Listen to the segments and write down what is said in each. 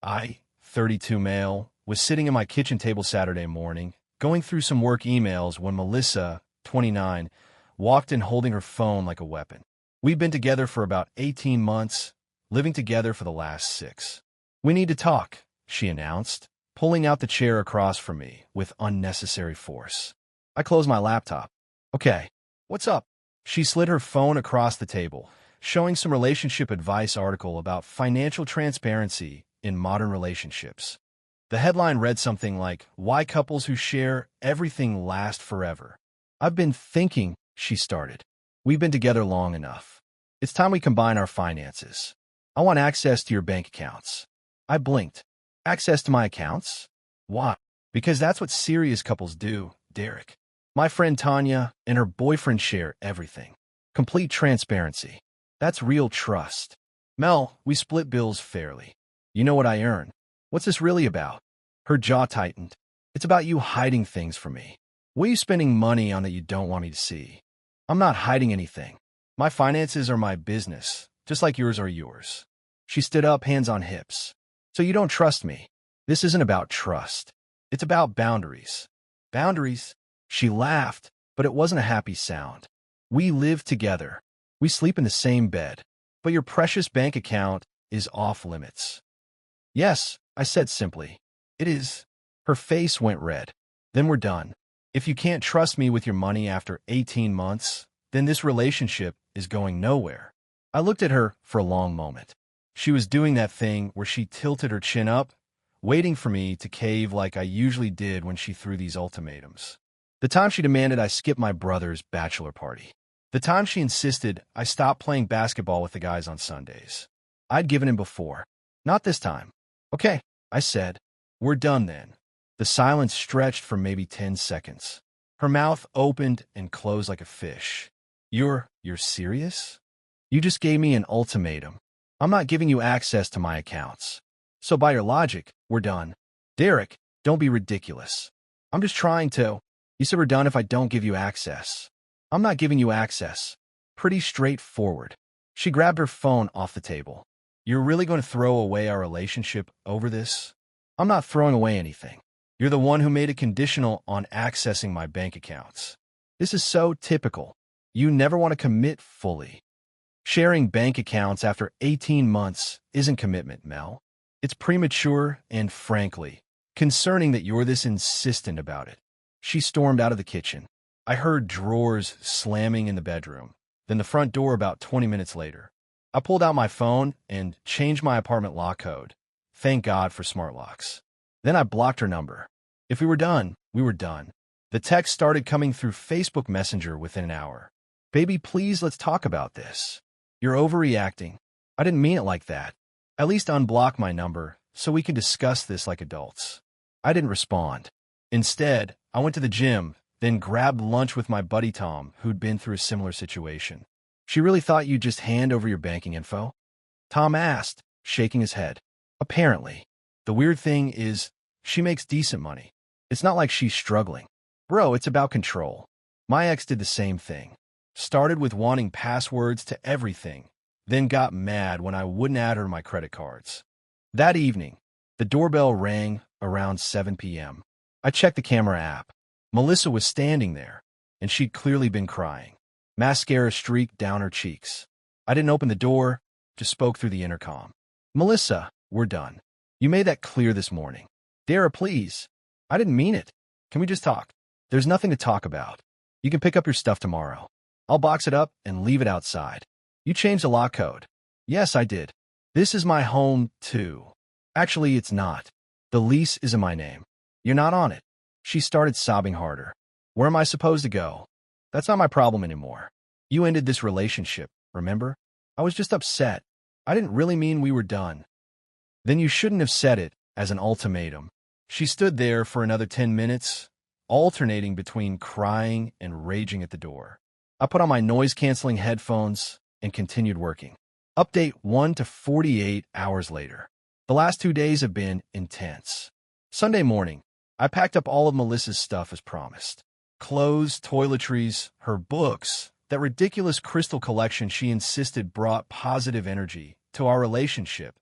I, 32 male, was sitting at my kitchen table Saturday morning, going through some work emails when Melissa, 29, walked in holding her phone like a weapon. We'd been together for about 18 months, living together for the last 6. "We need to talk," she announced, pulling out the chair across from me with unnecessary force. I closed my laptop. "Okay, what's up?" She slid her phone across the table, showing some relationship advice article about financial transparency in modern relationships. The headline read something like, "Why Couples Who Share Everything Last Forever." "I've been thinking," she started. "We've been together long enough. It's time we combine our finances. I want access to your bank accounts." I blinked. "Access to my accounts? Why?" "Because that's what serious couples do, Derek. My friend Tanya and her boyfriend share everything. Complete transparency. That's real trust. Mel, we split bills fairly. You know what I earn. What's this really about?" Her jaw tightened. "It's about you hiding things from me. What are you spending money on that you don't want me to see?" "I'm not hiding anything. My finances are my business, just like yours are yours." She stood up, hands on hips. "So you don't trust me?" "This isn't about trust. It's about boundaries." "Boundaries?" She laughed, but it wasn't a happy sound. "We live together. We sleep in the same bed. But your precious bank account is off limits." "Yes," I said simply. "It is." Her face went red. "Then we're done. If you can't trust me with your money after 18 months, then this relationship is going nowhere." I looked at her for a long moment. She was doing that thing where she tilted her chin up, waiting for me to cave like I usually did when she threw these ultimatums. The time she demanded I skip my brother's bachelor party. The time she insisted I stop playing basketball with the guys on Sundays. I'd given in before. Not this time. "Okay," I said. "We're done then." The silence stretched for maybe 10 seconds. Her mouth opened and closed like a fish. You're serious? You just gave me an ultimatum. I'm not giving you access to my accounts. So by your logic, we're done." "Derek, don't be ridiculous. I'm just trying to." "You said we're done if I don't give you access." "I'm not giving you access." Pretty straightforward. She grabbed her phone off the table. "You're really going to throw away our relationship over this?" "I'm not throwing away anything. You're the one who made it conditional on accessing my bank accounts. This is so typical. You never want to commit fully. Sharing bank accounts after 18 months isn't commitment, Mel. It's premature and, frankly, concerning that you're this insistent about it." She stormed out of the kitchen. I heard drawers slamming in the bedroom, then the front door about 20 minutes later. I pulled out my phone and changed my apartment lock code. Thank God for smart locks. Then I blocked her number. If we were done, we were done. The text started coming through Facebook Messenger within an hour. "Baby, please, let's talk about this. You're overreacting. I didn't mean it like that. At least unblock my number so we can discuss this like adults." I didn't respond. Instead, I went to the gym, then grabbed lunch with my buddy Tom, who'd been through a similar situation. "She really thought you'd just hand over your banking info?" Tom asked, shaking his head. "Apparently. The weird thing is, she makes decent money. It's not like she's struggling. Bro, it's about control. My ex did the same thing. Started with wanting passwords to everything, then got mad when I wouldn't add her to my credit cards." That evening, the doorbell rang around 7 p.m. I checked the camera app. Melissa was standing there, and she'd clearly been crying. Mascara streaked down her cheeks. I didn't open the door, just spoke through the intercom. "Melissa, we're done. You made that clear this morning." "Dara, please. I didn't mean it. Can we just talk?" "There's nothing to talk about. You can pick up your stuff tomorrow. I'll box it up and leave it outside." "You changed the lock code." "Yes, I did. This is my home, too." "Actually, it's not. The lease is in my name. You're not on it." She started sobbing harder. "Where am I supposed to go? That's not my problem anymore. You ended this relationship, remember? I was just upset. I didn't really mean we were done." "Then you shouldn't have said it as an ultimatum." She stood there for another 10 minutes, alternating between crying and raging at the door. I put on my noise-canceling headphones and continued working. Update 1 to 48 hours later. The last 2 days have been intense. Sunday morning, I packed up all of Melissa's stuff as promised. Clothes, toiletries, her books, that ridiculous crystal collection she insisted brought positive energy to our relationship.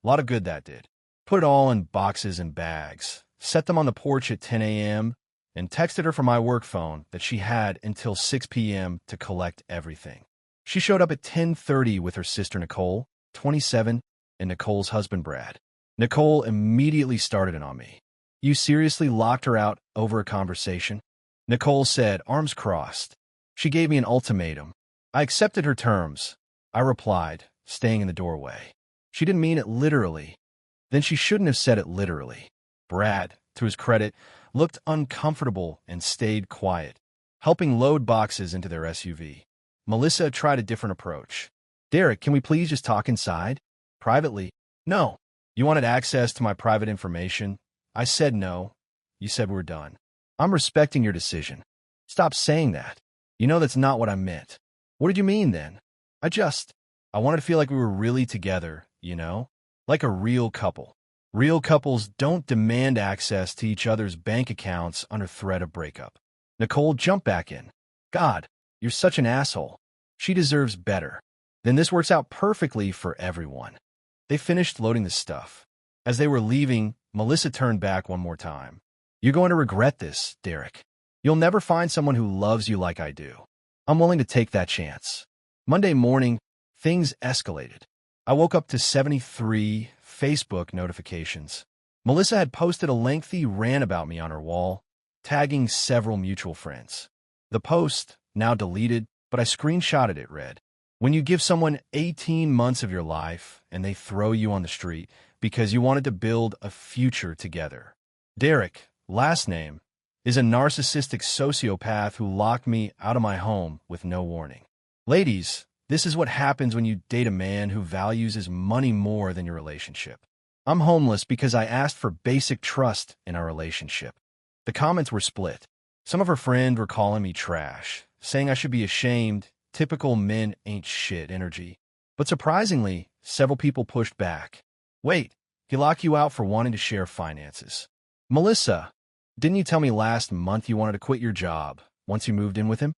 A lot of good that did. Put it all in boxes and bags, set them on the porch at 10 a.m., and texted her from my work phone that she had until 6 p.m. to collect everything. She showed up at 10:30 with her sister Nicole, 27, and Nicole's husband Brad. Nicole immediately started it on me. "You seriously locked her out over a conversation?" Nicole said, arms crossed. She gave me an ultimatum. I accepted her terms. I replied, staying in the doorway. She didn't mean it literally. Then she shouldn't have said it literally. Brad, to his credit, looked uncomfortable and stayed quiet, helping load boxes into their SUV. Melissa tried a different approach. "Derek, can we please just talk inside? Privately?" "No." "You wanted access to my private information?" I said no. "You said we're done." "I'm respecting your decision." "Stop saying that. You know that's not what I meant." "What did you mean then?" I wanted to feel like we were really together, you know? Like a real couple. Real couples don't demand access to each other's bank accounts under threat of breakup." Nicole jumped back in. "God, you're such an asshole. She deserves better." "Then this works out perfectly for everyone." They finished loading the stuff. As they were leaving, Melissa turned back one more time. "You're going to regret this, Derek. You'll never find someone who loves you like I do. I'm willing to take that chance." Monday morning, things escalated. I woke up to 73 Facebook notifications. Melissa had posted a lengthy rant about me on her wall, tagging several mutual friends. The post, now deleted, but I screenshotted it, read, "When you give someone 18 months of your life and they throw you on the street because you wanted to build a future together. Derek, last name, is a narcissistic sociopath who locked me out of my home with no warning. Ladies, this is what happens when you date a man who values his money more than your relationship. I'm homeless because I asked for basic trust in our relationship." The comments were split. Some of her friends were calling me trash, saying I should be ashamed, typical men ain't shit energy. But surprisingly, several people pushed back. "Wait, he locked you out for wanting to share finances. Melissa, didn't you tell me last month you wanted to quit your job once you moved in with him?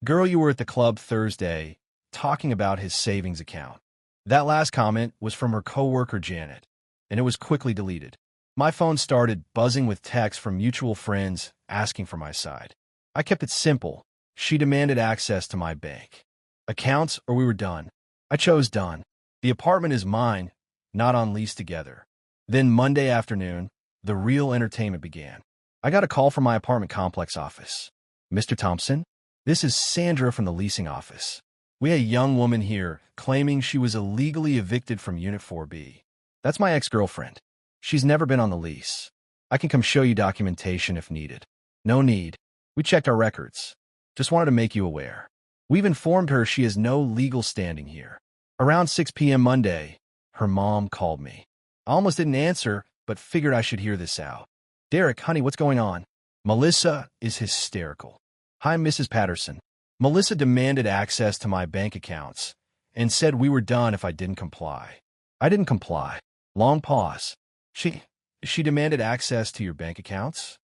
Girl, you were at the club Thursday talking about his savings account." That last comment was from her coworker Janet, and it was quickly deleted. My phone started buzzing with texts from mutual friends asking for my side. I kept it simple. She demanded access to my bank accounts or we were done. I chose done. The apartment is mine, not on lease together. Then Monday afternoon, the real entertainment began. I got a call from my apartment complex office. "Mr. Thompson, this is Sandra from the leasing office. We had a young woman here claiming she was illegally evicted from Unit 4B. That's my ex-girlfriend. She's never been on the lease. I can come show you documentation if needed." "No need. We checked our records. Just wanted to make you aware. We've informed her she has no legal standing here." Around 6 p.m. Monday, her mom called me. I almost didn't answer, but figured I should hear this out. "Derek, honey, what's going on?" Melissa is hysterical. "Hi, Mrs. Patterson. Melissa demanded access to my bank accounts and said we were done if I didn't comply." "I didn't comply." Long pause. She demanded access to your bank accounts?"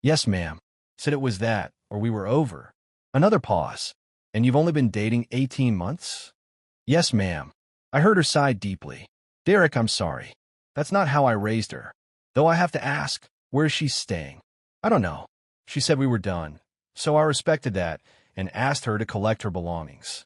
"Yes, ma'am. Said it was that, or we were over." Another pause. "And you've only been dating 18 months?" "Yes, ma'am." I heard her sigh deeply. "Derek, I'm sorry. That's not how I raised her. Though I have to ask, where is she staying?" "I don't know. She said we were done, so I respected that and asked her to collect her belongings."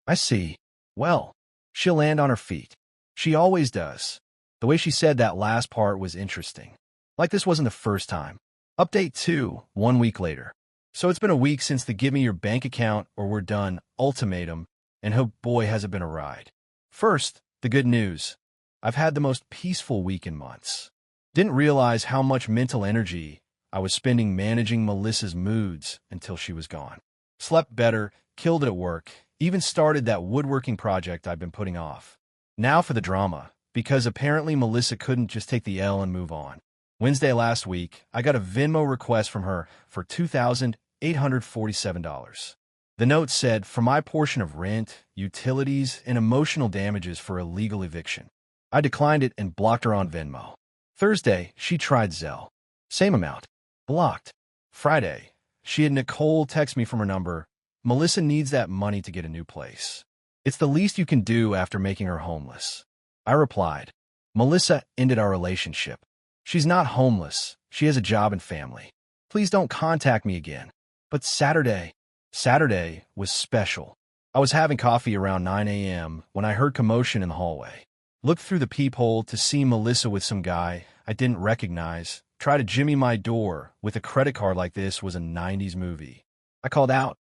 "I see. Well, she'll land on her feet. She always does." The way she said that last part was interesting. Like this wasn't the first time. Update 2, 1 week later. So it's been a week since the "give me your bank account or we're done" ultimatum, and oh boy has it been a ride. First, the good news. I've had the most peaceful week in months. Didn't realize how much mental energy I was spending managing Melissa's moods until she was gone. Slept better, killed it at work, even started that woodworking project I've been putting off. Now for the drama, because apparently Melissa couldn't just take the L and move on. Wednesday last week, I got a Venmo request from her for $2,847. The note said, "For my portion of rent, utilities, and emotional damages for illegal eviction." I declined it and blocked her on Venmo. Thursday, she tried Zelle. Same amount. Blocked. Friday, she had Nicole text me from her number. "Melissa needs that money to get a new place. It's the least you can do after making her homeless." I replied, Melissa ended our relationship. She's not homeless. She has a job and family. Please don't contact me again. But Saturday was special. I was having coffee around 9 a.m. when I heard commotion in the hallway. Looked through the peephole to see Melissa with some guy I didn't recognize try to jimmy my door with a credit card like this was a 90s movie. I called out,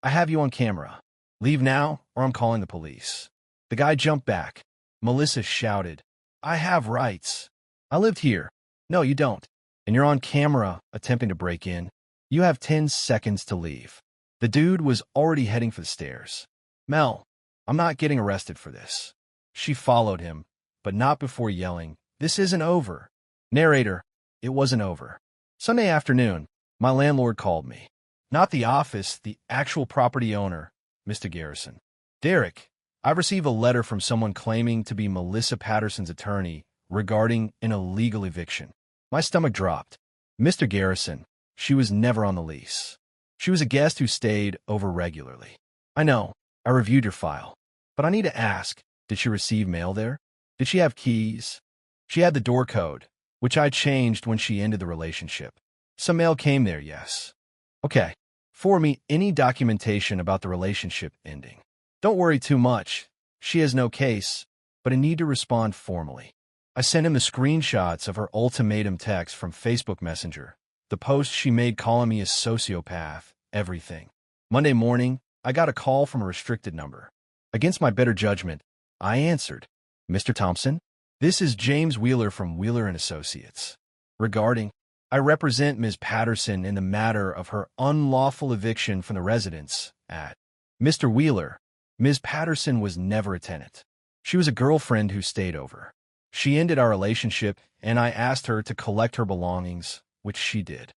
"I have you on camera. Leave now or I'm calling the police." The guy jumped back. Melissa shouted, "I have rights. I lived here." "No, you don't. And you're on camera attempting to break in. You have 10 seconds to leave." The dude was already heading for the stairs. "Mel, I'm not getting arrested for this." She followed him, but not before yelling, "This isn't over." Narrator, it wasn't over. Sunday afternoon, my landlord called me. Not the office, the actual property owner, Mr. Garrison. "Derek, I've received a letter from someone claiming to be Melissa Patterson's attorney regarding an illegal eviction." My stomach dropped. "Mr. Garrison, she was never on the lease. She was a guest who stayed over regularly." "I know. I reviewed your file. But I need to ask, did she receive mail there? Did she have keys?" "She had the door code, which I changed when she ended the relationship. Some mail came there, yes." "Okay. Forward me any documentation about the relationship ending. Don't worry too much. She has no case, but I need to respond formally." I sent him the screenshots of her ultimatum text from Facebook Messenger, the post she made calling me a sociopath, everything. Monday morning, I got a call from a restricted number. Against my better judgment, I answered. "Mr. Thompson, this is James Wheeler from Wheeler & Associates. Regarding, I represent Ms. Patterson in the matter of her unlawful eviction from the residence at." "Mr. Wheeler, Ms. Patterson was never a tenant. She was a girlfriend who stayed over. She ended our relationship, and I asked her to collect her belongings, which she did.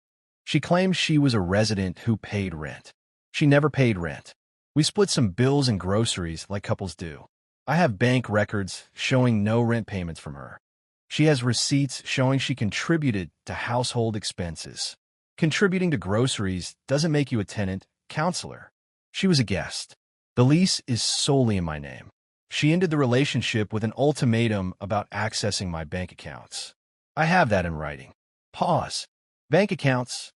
She claims she was a resident who paid rent. She never paid rent. We split some bills and groceries like couples do. I have bank records showing no rent payments from her. She has receipts showing she contributed to household expenses. Contributing to groceries doesn't make you a tenant, counselor. She was a guest. The lease is solely in my name. She ended the relationship with an ultimatum about accessing my bank accounts. I have that in writing." Pause. "Bank accounts?"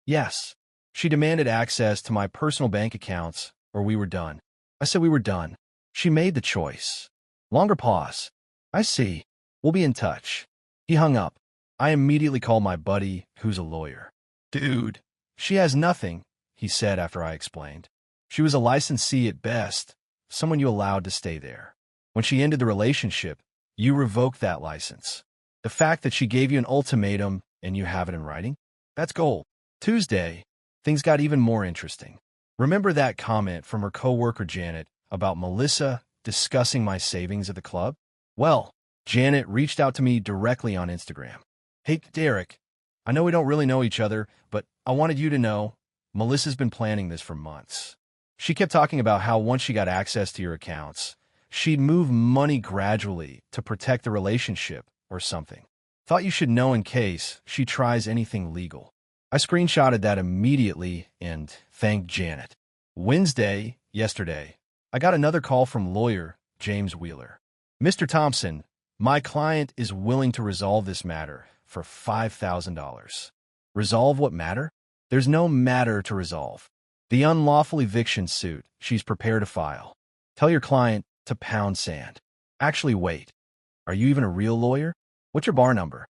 "Yes. She demanded access to my personal bank accounts, or we were done." I said we were done. "She made the choice." Longer pause. "I see. We'll be in touch." He hung up. I immediately called my buddy, who's a lawyer. "Dude, she has nothing," he said after I explained. "She was a licensee at best, someone you allowed to stay there. When she ended the relationship, you revoked that license. The fact that she gave you an ultimatum and you have it in writing? That's gold." Tuesday, things got even more interesting. Remember that comment from her coworker Janet about Melissa discussing my savings at the club? Well, Janet reached out to me directly on Instagram. "Hey, Derek, I know we don't really know each other, but I wanted you to know Melissa's been planning this for months. She kept talking about how once she got access to your accounts, she'd move money gradually to protect the relationship or something. Thought you should know in case she tries anything legal." I screenshotted that immediately and thanked Janet. Wednesday, yesterday, I got another call from lawyer James Wheeler. "Mr. Thompson, my client is willing to resolve this matter for $5,000. "Resolve what matter? There's no matter to resolve. The unlawful eviction suit she's prepared to file. Tell your client to pound sand." Actually, wait. Are you even a real lawyer? What's your bar number?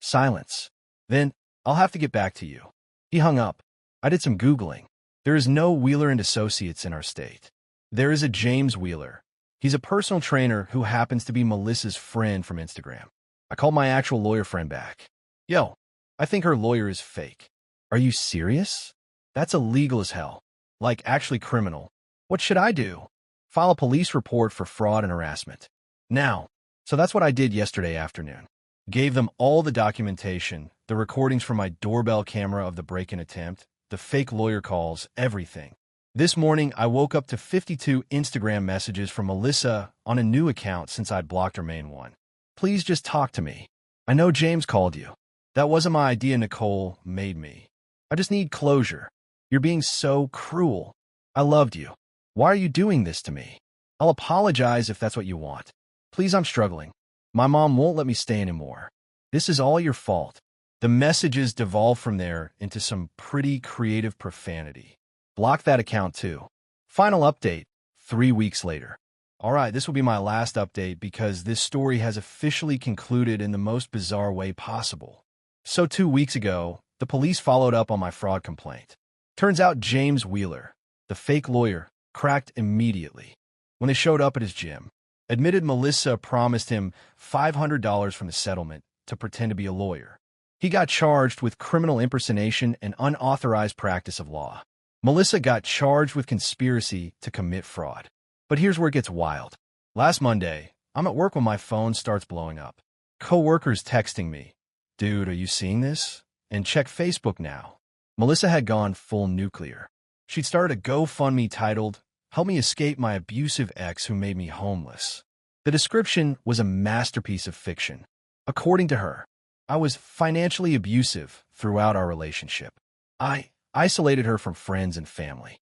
Silence. "Then I'll have to get back to you." He hung up. I did some Googling. There is no Wheeler & Associates in our state. There is a James Wheeler. He's a personal trainer who happens to be Melissa's friend from Instagram. I called my actual lawyer friend back. "Yo, I think her lawyer is fake." "Are you serious? That's illegal as hell. Like, actually criminal. What should I do?" "File a police report for fraud and harassment." Now, so that's what I did yesterday afternoon. Gave them all the documentation, the recordings from my doorbell camera of the break-in attempt, the fake lawyer calls, everything. This morning, I woke up to 52 Instagram messages from Melissa on a new account since I'd blocked her main one. "Please just talk to me. I know James called you. That wasn't my idea, Nicole made me. I just need closure. You're being so cruel. I loved you. Why are you doing this to me? I'll apologize if that's what you want. Please, I'm struggling. My mom won't let me stay anymore. This is all your fault. The messages devolve from there into some pretty creative profanity. Block that account too. Final update, 3 weeks later. Alright, this will be my last update because this story has officially concluded in the most bizarre way possible. So 2 weeks ago, the police followed up on my fraud complaint. Turns out James Wheeler, the fake lawyer, cracked immediately. When they showed up at his gym, admitted Melissa promised him $500 from the settlement to pretend to be a lawyer. He got charged with criminal impersonation and unauthorized practice of law. Melissa got charged with conspiracy to commit fraud. But here's where it gets wild. Last Monday, I'm at work when my phone starts blowing up. Coworkers texting me, "Dude, are you seeing this? And check Facebook now." Melissa had gone full nuclear. She'd started a GoFundMe titled, "Help me escape my abusive ex who made me homeless." The description was a masterpiece of fiction. According to her, I was financially abusive throughout our relationship. I isolated her from friends and family.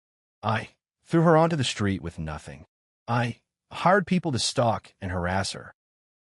I threw her onto the street with nothing. I hired people to stalk and harass her.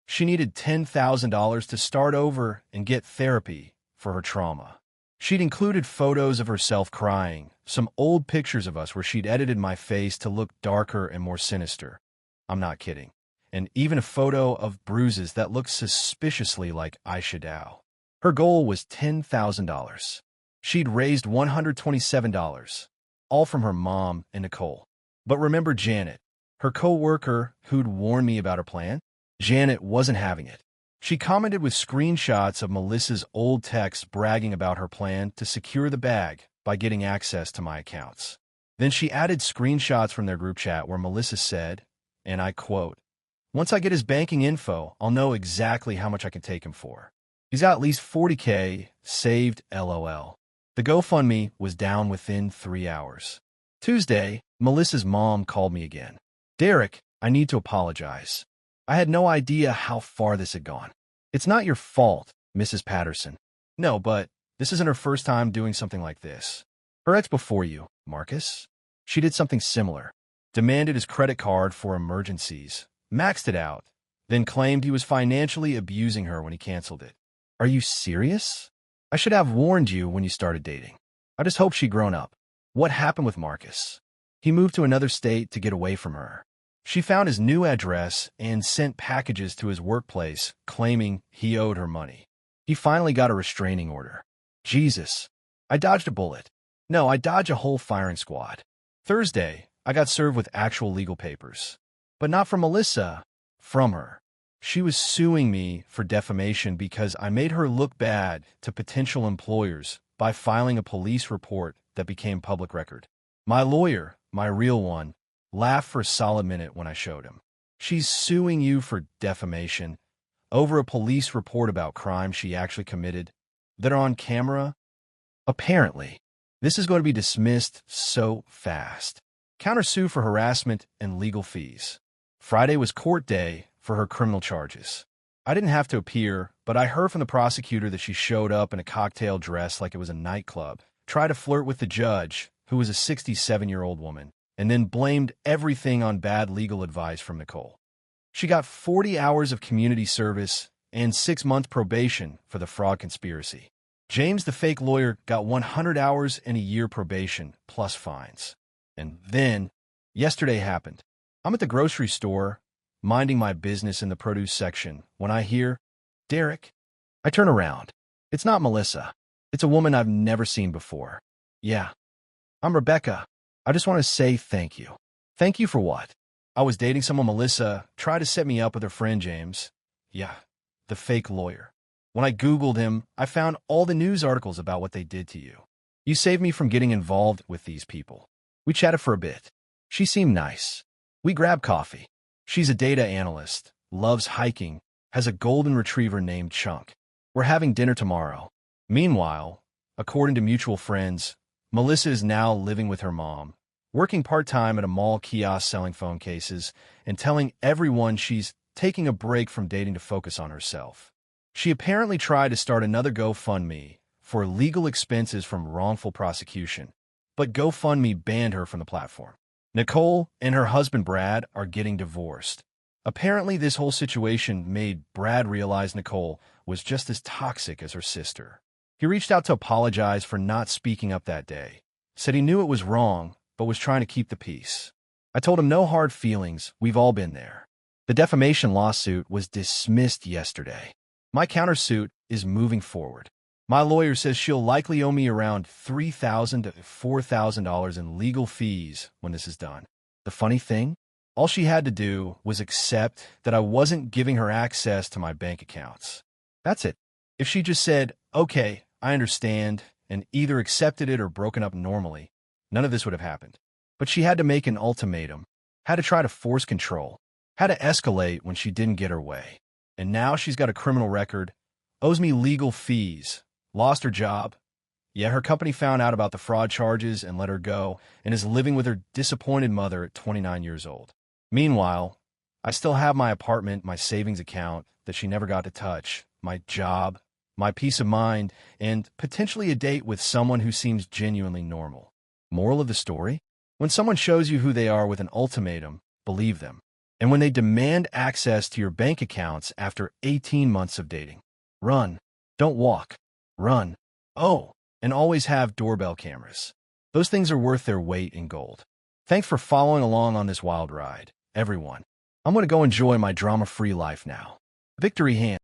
She needed $10,000 to start over and get therapy for her trauma. She'd included photos of herself crying, some old pictures of us where she'd edited my face to look darker and more sinister. I'm not kidding. And even a photo of bruises that looked suspiciously like AITA. Her goal was $10,000. She'd raised $127, all from her mom and Nicole. But remember Janet, her co-worker who'd warned me about her plan? Janet wasn't having it. She commented with screenshots of Melissa's old texts bragging about her plan to secure the bag by getting access to my accounts. Then she added screenshots from their group chat where Melissa said, and I quote, "Once I get his banking info, I'll know exactly how much I can take him for. He's got at least $40K saved, LOL. The GoFundMe was down within 3 hours. Tuesday, Melissa's mom called me again. "Derek, I need to apologize. I had no idea how far this had gone. It's not your fault, Mrs. Patterson. No, but this isn't her first time doing something like this. Her ex before you, Marcus, she did something similar. Demanded his credit card for emergencies, maxed it out, then claimed he was financially abusing her when he canceled it. Are you serious? I should have warned you when you started dating. I just hope she'd grown up. What happened with Marcus? He moved to another state to get away from her. She found his new address and sent packages to his workplace, claiming he owed her money. He finally got a restraining order. Jesus, I dodged a bullet. No, I dodged a whole firing squad. Thursday, I got served with actual legal papers. But not from Melissa, from her. She was suing me for defamation because I made her look bad to potential employers by filing a police report that became public record. My lawyer, my real one, laughed for a solid minute when I showed him. She's suing you for defamation over a police report about crimes she actually committed that are on camera? Apparently, this is going to be dismissed so fast. Countersue for harassment and legal fees. Friday was court day for her criminal charges. I didn't have to appear, but I heard from the prosecutor that she showed up in a cocktail dress like it was a nightclub, tried to flirt with the judge, who was a 67-year-old woman, and then blamed everything on bad legal advice from Nicole. She got 40 hours of community service and 6-month probation for the fraud conspiracy. James, the fake lawyer, got 100 hours and a year probation, plus fines. And then, yesterday happened. I'm at the grocery store, minding my business in the produce section, when I hear, "Derek." I turn around. It's not Melissa. It's a woman I've never seen before. "Yeah, I'm Rebecca. I just want to say thank you." "Thank you for what?" "I was dating someone Melissa tried to set me up with her friend James." "Yeah, the fake lawyer. When I Googled him, I found all the news articles about what they did to you. You saved me from getting involved with these people." We chatted for a bit. She seemed nice. We grabbed coffee. She's a data analyst, loves hiking, has a golden retriever named Chunk. We're having dinner tomorrow. Meanwhile, according to mutual friends, Melissa is now living with her mom, working part-time at a mall kiosk selling phone cases, and telling everyone she's taking a break from dating to focus on herself. She apparently tried to start another GoFundMe for legal expenses from wrongful prosecution, but GoFundMe banned her from the platform. Nicole and her husband Brad are getting divorced. Apparently, this whole situation made Brad realize Nicole was just as toxic as her sister. He reached out to apologize for not speaking up that day, said he knew it was wrong, but was trying to keep the peace. I told him no hard feelings, we've all been there. The defamation lawsuit was dismissed yesterday. My countersuit is moving forward. My lawyer says she'll likely owe me around $3,000 to $4,000 in legal fees when this is done. The funny thing? All she had to do was accept that I wasn't giving her access to my bank accounts. That's it. If she just said, okay, I understand, and either accepted it or broken up normally, none of this would have happened. But she had to make an ultimatum, had to try to force control, had to escalate when she didn't get her way. And now she's got a criminal record, owes me legal fees, lost her job. Yeah, her company found out about the fraud charges and let her go, and is living with her disappointed mother at 29 years old. Meanwhile, I still have my apartment, my savings account that she never got to touch, my job, my peace of mind, and potentially a date with someone who seems genuinely normal. Moral of the story? When someone shows you who they are with an ultimatum, believe them. And when they demand access to your bank accounts after 18 months of dating, run. Don't walk. Run. Oh, and always have doorbell cameras. Those things are worth their weight in gold. Thanks for following along on this wild ride, everyone. I'm going to go enjoy my drama-free life now. Victory hand.